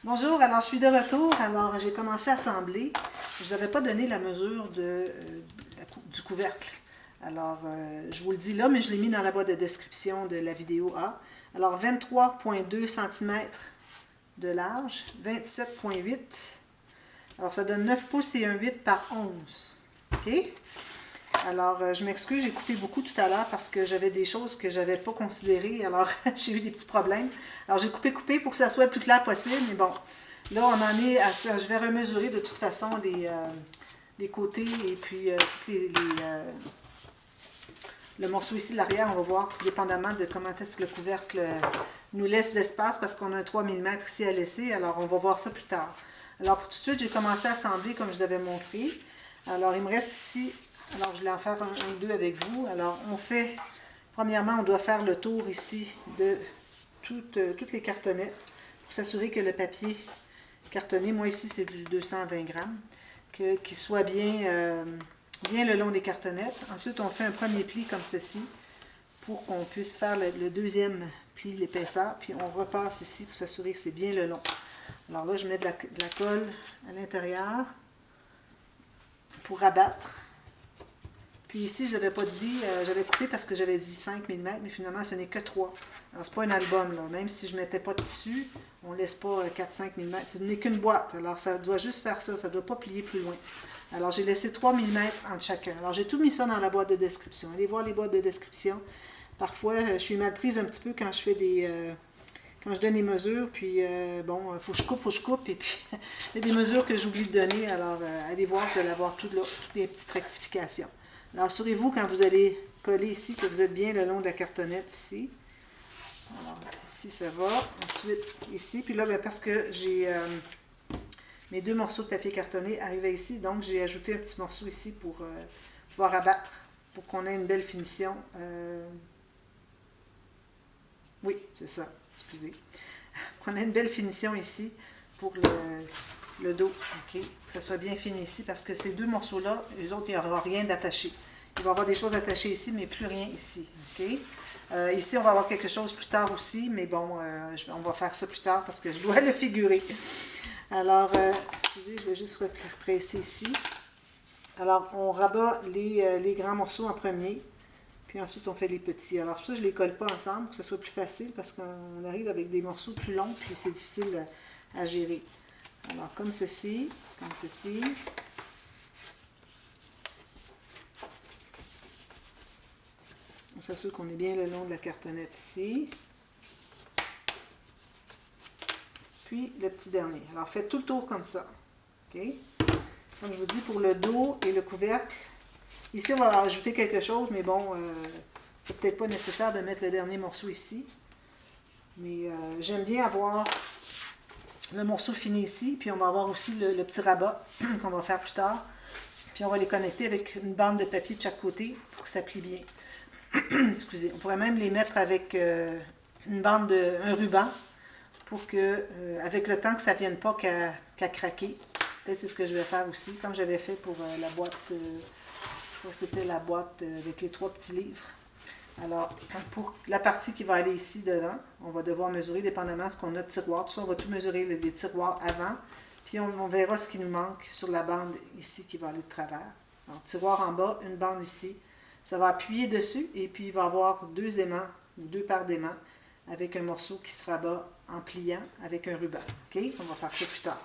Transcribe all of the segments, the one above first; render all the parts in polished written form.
Bonjour, alors je suis de retour. Alors j'ai commencé à assembler. Je ne vous avais pas donné la mesure du couvercle. Alors je vous le dis là, mais je l'ai mis dans la boîte de description de la vidéo A. Alors 23,2 cm de large, 27,8. Alors ça donne 9 pouces et un 8 par 11. OK? Alors, je m'excuse, j'ai coupé beaucoup tout à l'heure parce que j'avais des choses que je n'avais pas considérées. Alors, j'ai eu des petits problèmes. Alors, j'ai coupé pour que ça soit le plus clair possible. Mais bon, là, on en est à ça. Je vais remesurer de toute façon les côtés et puis le morceau ici de l'arrière. On va voir, dépendamment de comment est-ce que le couvercle nous laisse d'espace parce qu'on a un 3 mm ici à laisser. Alors, on va voir ça plus tard. Alors, pour tout de suite, j'ai commencé à assembler comme je vous avais montré. Alors, il me reste ici... Alors, je vais en faire un ou deux avec vous. Alors, on fait, premièrement, on doit faire le tour ici de toutes les cartonnettes pour s'assurer que le papier cartonné, moi ici c'est du 220 grammes, qu'il soit bien, bien le long des cartonnettes. Ensuite, on fait un premier pli comme ceci pour qu'on puisse faire le deuxième pli, l'épaisseur, puis on repasse ici pour s'assurer que c'est bien le long. Alors là, je mets de la colle à l'intérieur pour abattre. Puis ici, je n'avais pas dit, j'avais coupé parce que j'avais dit 5 mm, mais finalement, ce n'est que 3. Alors, ce n'est pas un album, là. Même si je ne mettais pas de tissu, on ne laisse pas 4-5 mm. Ce n'est qu'une boîte. Alors, ça doit juste faire ça. Ça ne doit pas plier plus loin. Alors, j'ai laissé 3 mm entre chacun. Alors, j'ai tout mis ça dans la boîte de description. Allez voir les boîtes de description. Parfois, je suis mal prise un petit peu quand je fais quand je donne les mesures, puis bon, il faut que je coupe, et puis il y a des mesures que j'oublie de donner. Alors, allez voir, vous allez avoir toutes les petites rectifications. Alors, assurez-vous quand vous allez coller ici que vous êtes bien le long de la cartonnette ici. Alors, ici, ça va. Ensuite, ici. Puis là, bien, parce que j'ai mes deux morceaux de papier cartonné arrivaient ici, donc j'ai ajouté un petit morceau ici pour pouvoir abattre, pour qu'on ait une belle finition. Oui, c'est ça. Excusez. Qu'on ait une belle finition ici pour le dos, ok, que ça soit bien fini ici, parce que ces deux morceaux-là, les autres, il n'y aura rien d'attaché. Il va y avoir des choses attachées ici, mais plus rien ici, ok. Ici, on va avoir quelque chose plus tard aussi, mais bon, on va faire ça plus tard parce que je dois le figurer. Alors, excusez, je vais juste represser ici. Alors, on rabat les grands morceaux en premier, puis ensuite, on fait les petits. Alors, pour ça, je ne les colle pas ensemble, pour que ce soit plus facile, parce qu'on arrive avec des morceaux plus longs, puis c'est difficile à gérer. Alors, comme ceci, comme ceci. On s'assure qu'on est bien le long de la cartonnette ici. Puis, le petit dernier. Alors, faites tout le tour comme ça. OK? Comme je vous dis, pour le dos et le couvercle, ici, on va ajouter quelque chose, mais bon, c'est peut-être pas nécessaire de mettre le dernier morceau ici. Mais j'aime bien avoir le morceau fini ici, puis on va avoir aussi le petit rabat qu'on va faire plus tard. Puis on va les connecter avec une bande de papier de chaque côté pour que ça plie bien. Excusez, on pourrait même les mettre avec une bande un ruban pour que, avec le temps, que ça ne vienne pas qu'à craquer. Peut-être c'est ce que je vais faire aussi, comme j'avais fait pour la boîte, je crois que c'était la boîte avec les 3 petits livres. Alors, pour la partie qui va aller ici devant, on va devoir mesurer dépendamment de ce qu'on a de tiroir. Tout ça, on va tout mesurer les tiroirs avant. Puis on verra ce qui nous manque sur la bande ici qui va aller de travers. Alors, tiroir en bas, une bande ici. Ça va appuyer dessus et puis il va y avoir 2 aimants ou 2 paires d'aimants avec un morceau qui se rabat en pliant avec un ruban. OK? On va faire ça plus tard.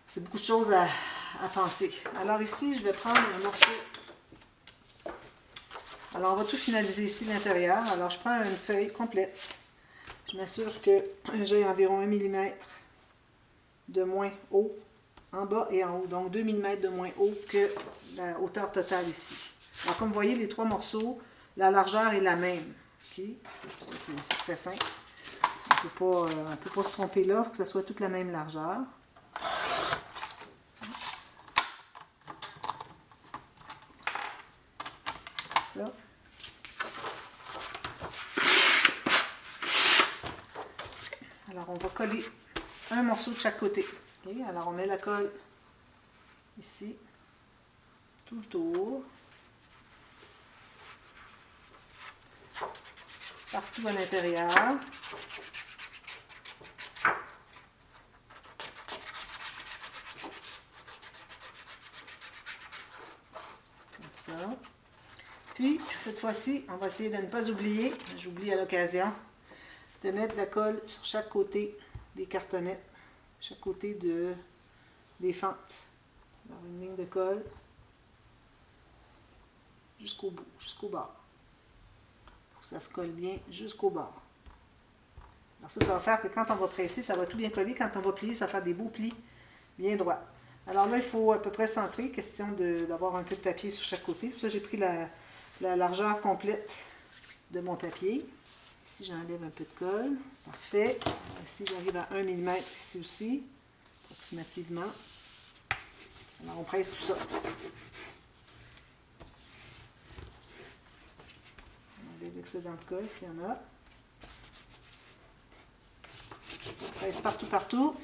C'est beaucoup de choses à penser. Alors ici, je vais prendre un morceau. Alors, on va tout finaliser ici l'intérieur. Alors, je prends une feuille complète. Je m'assure que j'ai environ 1 mm de moins haut en bas et en haut. Donc, 2 mm de moins haut que la hauteur totale ici. Alors, comme vous voyez, les 3 morceaux, la largeur est la même. Okay? C'est très simple. On ne peut pas se tromper là, il faut que ça soit toute la même largeur. Ça. Alors, on va coller un morceau de chaque côté. Okay? Alors, on met la colle ici, tout le tour, partout à l'intérieur. Voilà. Puis, cette fois-ci, on va essayer de ne pas oublier, j'oublie à l'occasion, de mettre la colle sur chaque côté des cartonnettes, chaque côté des fentes. Alors, une ligne de colle jusqu'au bout, jusqu'au bord. Pour que ça se colle bien jusqu'au bord. Alors ça va faire que quand on va presser, ça va tout bien coller. Quand on va plier, ça va faire des beaux plis bien droits. Alors là, il faut à peu près centrer, question d'avoir un peu de papier sur chaque côté. Pour ça, j'ai pris la largeur complète de mon papier. Ici, j'enlève un peu de colle. Parfait. Ici, j'arrive à 1 mm ici aussi, approximativement. Alors, on presse tout ça. On enlève l'excédent de colle s'il y en a. On presse partout, partout.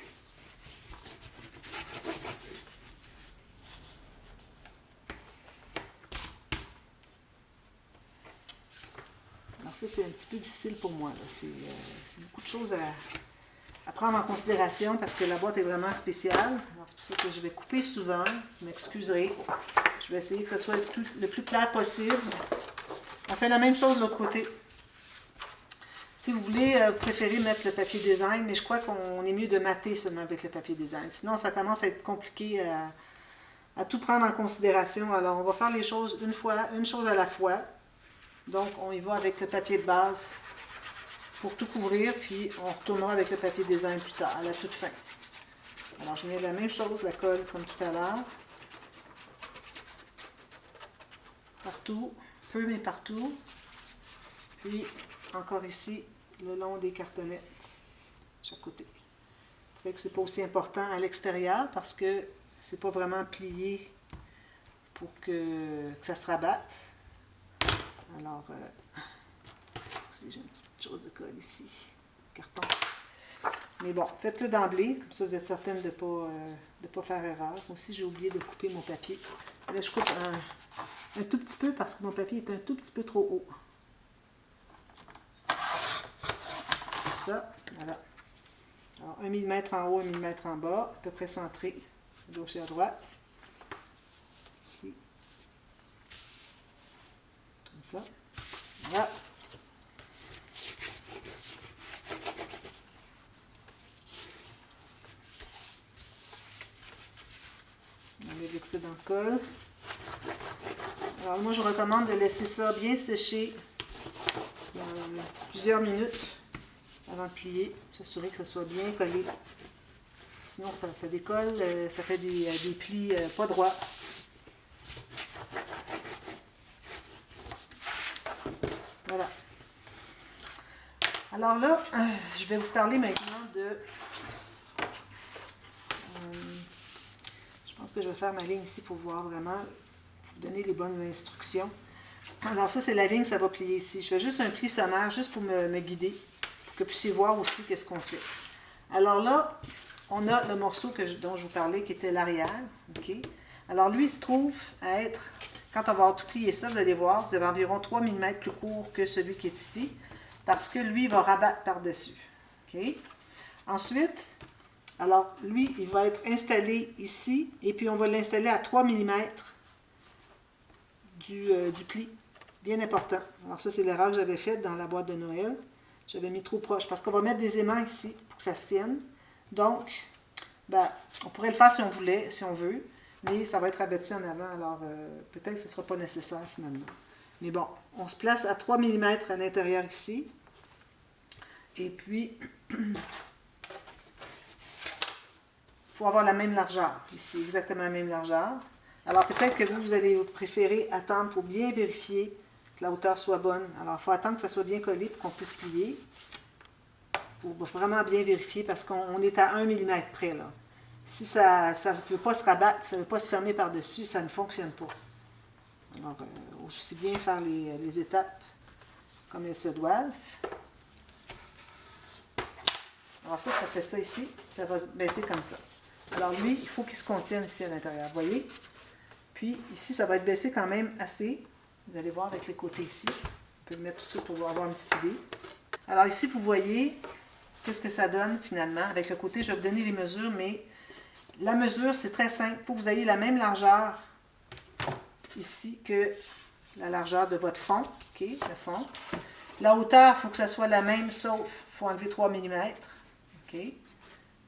Alors ça, c'est un petit peu difficile pour moi. C'est beaucoup de choses à prendre en considération parce que la boîte est vraiment spéciale. Alors c'est pour ça que je vais couper souvent. Vous m'excuserez. Je vais essayer que ce soit le plus clair possible. On fait la même chose de l'autre côté. Si vous voulez, vous préférez mettre le papier design, mais je crois qu'on est mieux de mater seulement avec le papier design. Sinon, ça commence à être compliqué à tout prendre en considération. Alors, on va faire les choses une chose à la fois. Donc, on y va avec le papier de base pour tout couvrir, puis on retournera avec le papier design plus tard, à la toute fin. Alors, je mets la même chose, la colle comme tout à l'heure. Partout, peu mais partout. Puis, encore ici, le long des cartonnettes, chaque côté. Peut-être que c'est pas aussi important à l'extérieur parce que c'est pas vraiment plié pour que ça se rabatte. Alors, j'ai une petite chose de colle ici, carton. Mais bon, faites-le d'emblée, comme ça vous êtes certaine de ne pas faire erreur. Moi aussi, j'ai oublié de couper mon papier. Là, je coupe un tout petit peu parce que mon papier est un tout petit peu trop haut. Ça, voilà. Alors, 1 mm en haut, 1 mm en bas, à peu près centré, à gauche et à droite. Ici. Comme ça. Voilà. On enlève l'excédent de colle. Alors, moi, je recommande de laisser ça bien sécher plusieurs minutes avant de plier, s'assurer que ça soit bien collé. Sinon, ça décolle, ça fait des plis pas droits. Voilà. Alors là, je vais vous parler maintenant de... je pense que je vais faire ma ligne ici pour voir vraiment, pour vous donner les bonnes instructions. Alors ça, c'est la ligne, ça va plier ici. Je fais juste un pli sommaire, juste pour me guider, pour que vous puissiez voir aussi qu'est-ce qu'on fait. Alors là, on a le morceau dont je vous parlais, qui était l'arrière. Okay? Alors lui, il se trouve à être, quand on va tout plier ça, vous allez voir, vous avez environ 3 mm plus court que celui qui est ici, parce que lui, il va rabattre par-dessus. Okay? Ensuite, alors lui, il va être installé ici, et puis on va l'installer à 3 mm du pli. Bien important. Alors ça, c'est l'erreur que j'avais faite dans la boîte de Noël. J'avais mis trop proche, parce qu'on va mettre des aimants ici pour que ça se tienne. Donc, ben, on pourrait le faire si on voulait, si on veut, mais ça va être abattu en avant, alors peut-être que ce ne sera pas nécessaire finalement. Mais bon, on se place à 3 mm à l'intérieur ici. Et puis, il faut avoir la même largeur ici, exactement la même largeur. Alors peut-être que vous allez préférer attendre pour bien vérifier que la hauteur soit bonne. Alors il faut attendre que ça soit bien collé pour qu'on puisse plier. Pour vraiment bien vérifier parce qu'on est à 1 mm près là. Si ça ne veut pas se rabattre, ça ne veut pas se fermer par-dessus, ça ne fonctionne pas. Alors aussi bien faire les étapes comme elles se doivent. Alors ça fait ça ici, ça va baisser comme ça. Alors lui, il faut qu'il se contienne ici à l'intérieur, vous voyez? Puis ici, ça va être baissé quand même assez. Vous allez voir avec les côtés ici. On peut le mettre tout de suite pour avoir une petite idée. Alors ici, vous voyez qu'est-ce que ça donne finalement. Avec le côté, je vais vous donner les mesures, mais la mesure, c'est très simple. Il faut que vous ayez la même largeur ici que la largeur de votre fond. OK, le fond. La hauteur, il faut que ça soit la même, sauf il faut enlever 3 mm. OK?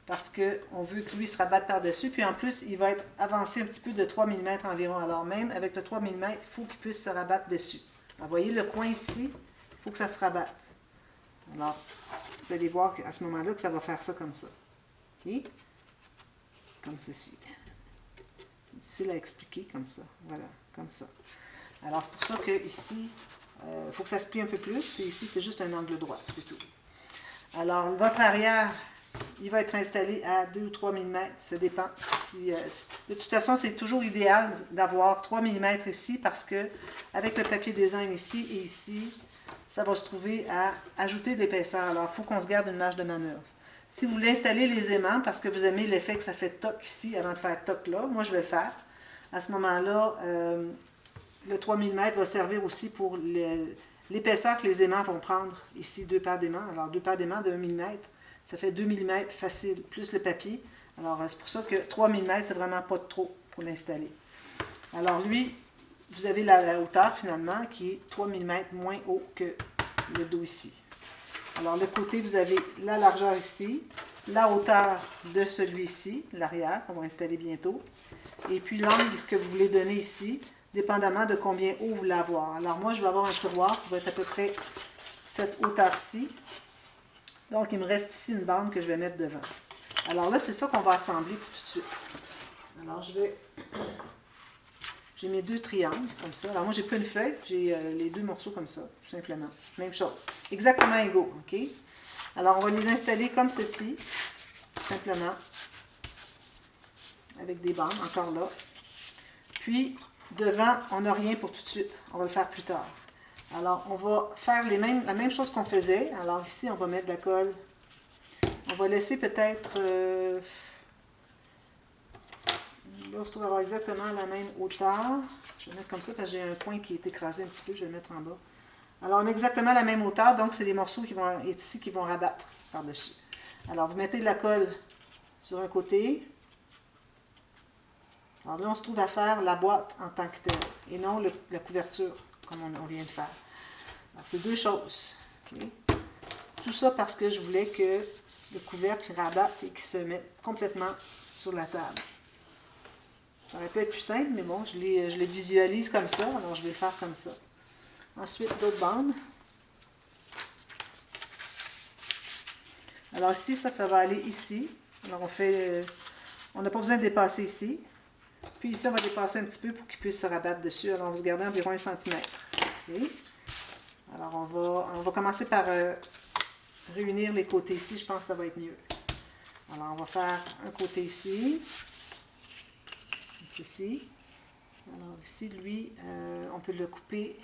Parce qu'on veut que lui se rabatte par-dessus. Puis en plus, il va être avancé un petit peu de 3 mm environ. Alors même avec le 3 mm, il faut qu'il puisse se rabattre dessus. Alors, voyez le coin ici, il faut que ça se rabatte. Alors, vous allez voir à ce moment-là que ça va faire ça comme ça. OK? Comme ceci. Difficile à expliquer comme ça. Voilà, comme ça. Alors, c'est pour ça que ici, il faut que ça se plie un peu plus. Puis ici, c'est juste un angle droit, c'est tout. Alors, votre arrière, il va être installé à 2 ou 3 mm. Ça dépend. De toute façon, c'est toujours idéal d'avoir 3 mm ici parce que avec le papier design ici et ici, ça va se trouver à ajouter de l'épaisseur. Alors, il faut qu'on se garde une marge de manœuvre. Si vous l'installez les aimants, parce que vous aimez l'effet que ça fait toc ici avant de faire toc là, moi je vais le faire. À ce moment-là, le 3 mm va servir aussi pour l'épaisseur que les aimants vont prendre. Ici, 2 paires d'aimants. Alors, 2 paires d'aimants de 1 mm, ça fait 2 mm facile, plus le papier. Alors, c'est pour ça que 3 mm, c'est vraiment pas trop pour l'installer. Alors, lui, vous avez la hauteur finalement qui est 3 mm moins haut que le dos ici. Alors, le côté, vous avez la largeur ici, la hauteur de celui-ci, l'arrière, qu'on va installer bientôt, et puis l'angle que vous voulez donner ici, dépendamment de combien haut vous voulez avoir. Alors, moi, je vais avoir un tiroir qui va être à peu près cette hauteur-ci. Donc, il me reste ici une bande que je vais mettre devant. Alors là, c'est ça qu'on va assembler tout de suite. Alors, j'ai mes 2 triangles, comme ça. Alors, moi, j'ai pas une feuille, j'ai les 2 morceaux comme ça, tout simplement. Même chose. Exactement égaux, OK? Alors, on va les installer comme ceci, tout simplement. Avec des bandes, encore là. Puis, devant, on n'a rien pour tout de suite. On va le faire plus tard. Alors, on va faire la même chose qu'on faisait. Alors, ici, on va mettre de la colle. On va laisser peut-être... là, on se trouve avoir exactement la même hauteur. Je vais mettre comme ça parce que j'ai un coin qui est écrasé un petit peu. Je vais le mettre en bas. Alors, on a exactement la même hauteur. Donc, c'est les morceaux qui vont être ici qui vont rabattre par-dessus. Alors, vous mettez de la colle sur un côté. Alors là, on se trouve à faire la boîte en tant que telle et non la couverture, comme on vient de faire. Alors, c'est 2 choses. Okay? Tout ça parce que je voulais que le couvercle rabatte et qu'il se mette complètement sur la table. Ça aurait pu être plus simple, mais bon, je les visualise comme ça, alors je vais le faire comme ça. Ensuite, d'autres bandes. Alors ici, ça va aller ici. Alors on n'a pas besoin de dépasser ici. Puis ici, on va dépasser un petit peu pour qu'il puisse se rabattre dessus. Alors, on va se garder environ 1 cm. Okay. Alors, on va commencer par réunir les côtés ici. Je pense que ça va être mieux. Alors, on va faire un côté ici. Comme ceci. Alors, ici, lui, on peut le couper.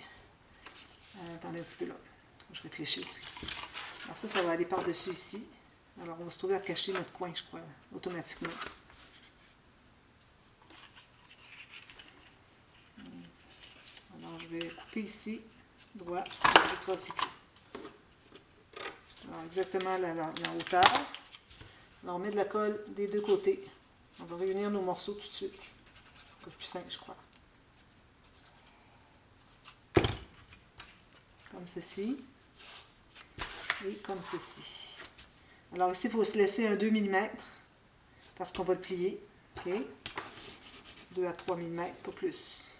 Attendez un petit peu là. Je réfléchis ici. Alors, ça va aller par-dessus ici. Alors, on va se trouver à cacher notre coin, je crois, automatiquement. Alors, je vais couper ici, droit, je crois aussi. Alors, exactement la hauteur. Alors, on met de la colle des 2 côtés. On va réunir nos morceaux tout de suite. Un peu plus simple, je crois. Comme ceci. Et comme ceci. Alors, ici, il faut se laisser un 2 mm parce qu'on va le plier. OK? 2 à 3 mm, pas plus.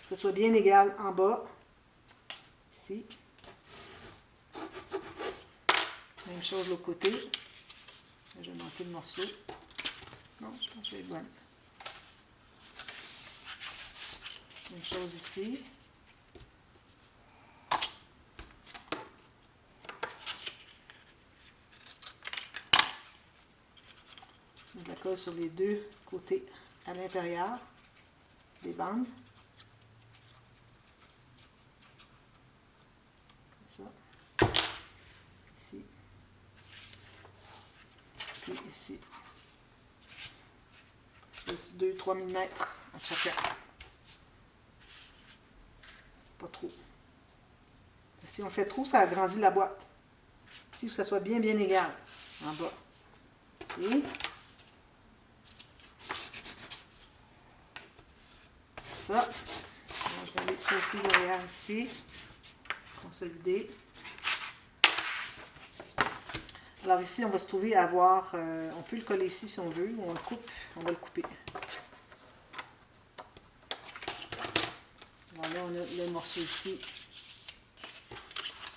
Que ce soit bien égal en bas, ici. Même chose de l'autre côté. Je vais manquer le morceau. Non, je pense que je vais être bonne. Même chose ici. De la colle sur les 2 côtés à l'intérieur des bandes. Ici, puis ici, juste 2-3 mm à chacun, pas trop. Si on fait trop, ça agrandit la boîte. Ici, il faut que ça soit bien égal en bas. Et ça. Alors, je vais aller presser derrière ici. Consolider. Alors ici, on va se trouver à avoir, on peut le coller ici si on veut, ou on le coupe, on va le couper. Voilà, on a le morceau ici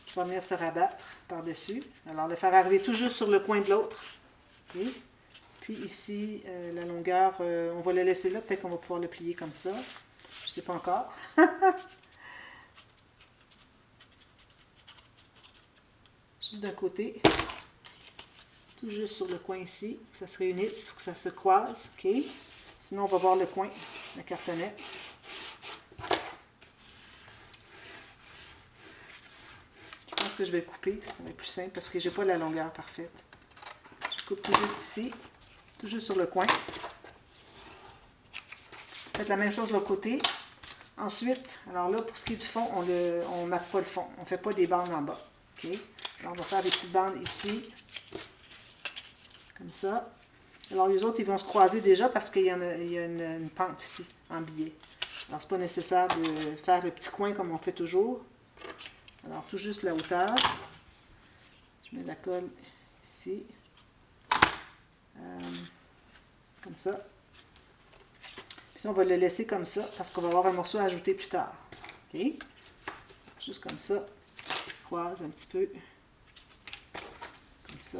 qui va venir se rabattre par-dessus. Alors, le faire arriver tout juste sur le coin de l'autre. Okay. Puis ici, la longueur, on va le laisser là, peut-être qu'on va pouvoir le plier comme ça. Je ne sais pas encore. Juste d'un côté. Tout juste sur le coin ici, que ça se réunisse, il faut que ça se croise, ok? Sinon, on va voir le coin, le cartonnet. Je pense que je vais le couper, ça va être plus simple parce que je n'ai pas la longueur parfaite. Je coupe tout juste ici, tout juste sur le coin. Faites la même chose de l'autre côté. Ensuite, alors là, pour ce qui est du fond, on ne mate pas le fond, on ne fait pas des bandes en bas, ok? Alors, on va faire des petites bandes ici. Comme ça. Alors, les autres, ils vont se croiser déjà parce qu'il y a une pente ici, en billet. Alors, c'est pas nécessaire de faire le petit coin comme on fait toujours. Alors, tout juste la hauteur. Je mets la colle ici. Comme ça. Puis, on va le laisser comme ça parce qu'on va avoir un morceau à ajouter plus tard. OK? Juste comme ça. Je croise un petit peu. Comme ça.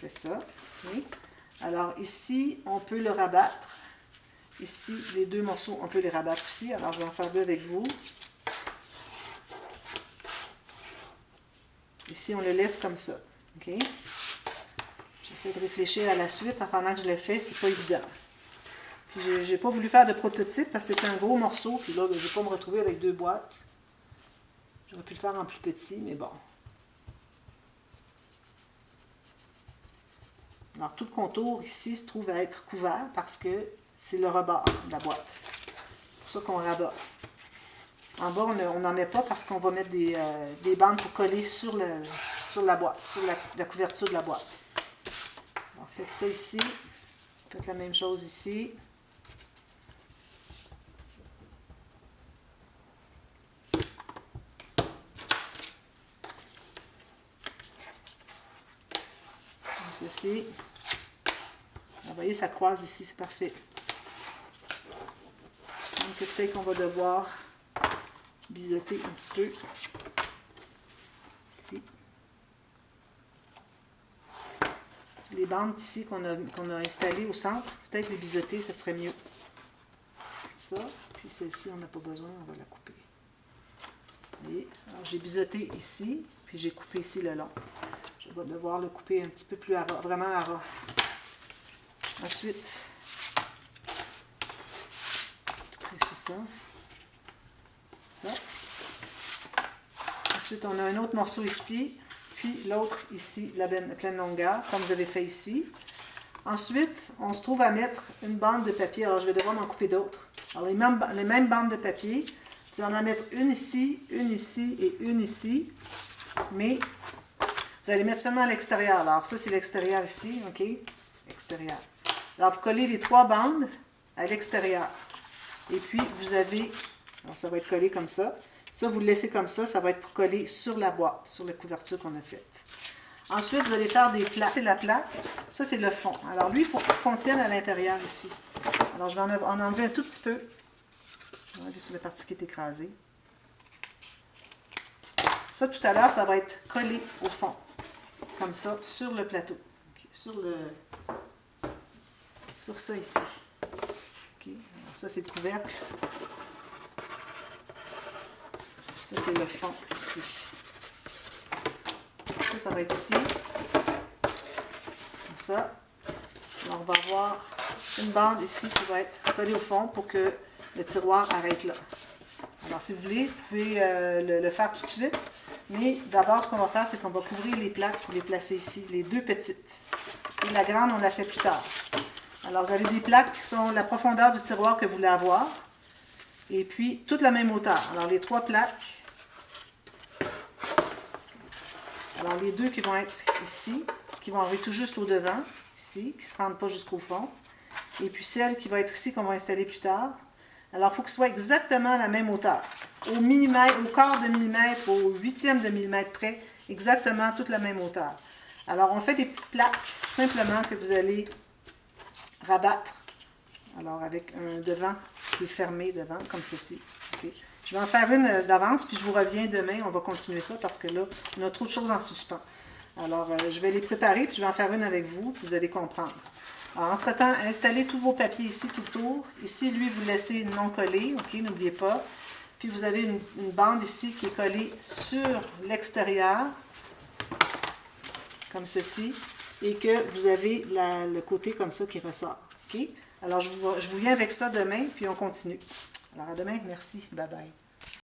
Ça. Okay. Alors ici, on peut le rabattre. Ici, les deux morceaux, on peut les rabattre aussi. Alors, je vais en faire deux avec vous. Ici, on le laisse comme ça. Okay. J'essaie de réfléchir à la suite. Pendant que je l'ai fait, c'est pas évident. Puis, j'ai pas voulu faire de prototype parce que c'est un gros morceau. Puis là, je ne vais pas me retrouver avec deux boîtes. J'aurais pu le faire en plus petit, mais bon. Alors, tout le contour ici se trouve à être couvert parce que c'est le rebord de la boîte. C'est pour ça qu'on rabat. En bas, on n'en met pas parce qu'on va mettre des bandes pour coller sur la boîte, sur la couverture de la boîte. Alors, faites ça ici. Faites la même chose ici. Comme ceci. Vous voyez, ça croise ici, c'est parfait. Donc, peut-être qu'on va devoir biseauter un petit peu. Ici. Les bandes ici qu'on a installées au centre, peut-être les biseauter, ça serait mieux. Comme ça. Puis celle-ci, on n'a pas besoin, on va la couper. Vous voyez? Alors, j'ai biseauté ici, puis j'ai coupé ici le long. Je vais devoir le couper un petit peu plus à ras, vraiment à ras. Ensuite, c'est ça. Ça. Ensuite, on a un autre morceau ici, puis l'autre ici, la pleine longueur, comme vous avez fait ici. Ensuite, on se trouve à mettre une bande de papier. Alors, je vais devoir m'en couper d'autres. Alors, les mêmes bandes de papier, vous allez en mettre une ici et une ici. Mais, vous allez mettre seulement à l'extérieur. Alors, ça, c'est l'extérieur ici, OK? Extérieur. Alors, vous collez les trois bandes à l'extérieur. Et puis, vous avez... Alors, ça va être collé comme ça. Ça, vous le laissez comme ça. Ça va être pour coller sur la boîte, sur la couverture qu'on a faite. Ensuite, vous allez faire des plaques. C'est la plaque. Ça, c'est le fond. Alors, lui, il faut qu'il se contienne à l'intérieur ici. Alors, je vais en enlever un tout petit peu. Je vais enlever sur la partie qui est écrasée. Ça, tout à l'heure, ça va être collé au fond. Comme ça, sur le plateau. Okay. Sur ça ici. Okay. Alors, ça, c'est le couvercle. Ça, c'est le fond ici. Ça va être ici. Comme ça. Alors, on va avoir une bande ici qui va être collée au fond pour que le tiroir arrête là. Alors, si vous voulez, vous pouvez le faire tout de suite. Mais d'abord, ce qu'on va faire, c'est qu'on va couvrir les plaques pour les placer ici. Les deux petites. Et la grande, on la fait plus tard. Alors, vous avez des plaques qui sont la profondeur du tiroir que vous voulez avoir. Et puis, toute la même hauteur. Alors, les trois plaques. Alors, les deux qui vont être ici, qui vont arriver tout juste au devant, ici, qui ne se rendent pas jusqu'au fond. et puis celle qui va être ici qu'on va installer plus tard. Alors, il faut que ce soit exactement à la même hauteur. Au millimètre, au quart de millimètre, au huitième de millimètre près, exactement toute la même hauteur. Alors, on fait des petites plaques, tout simplement, que vous allez rabattre. Alors, avec un devant qui est fermé devant, comme ceci. Okay. Je vais en faire une d'avance, puis je vous reviens demain. On va continuer ça parce que là, on a trop de choses en suspens. Alors, je vais les préparer, puis je vais en faire une avec vous, puis vous allez comprendre. Alors, entre-temps, installez tous vos papiers ici tout autour. Ici, lui, vous laissez non collé, ok, n'oubliez pas. Puis vous avez une bande ici qui est collée sur l'extérieur, comme ceci, et que vous avez le côté comme ça qui ressort. Ok? Alors, je vous viens avec ça demain, puis on continue. Alors, à demain. Merci. Bye bye.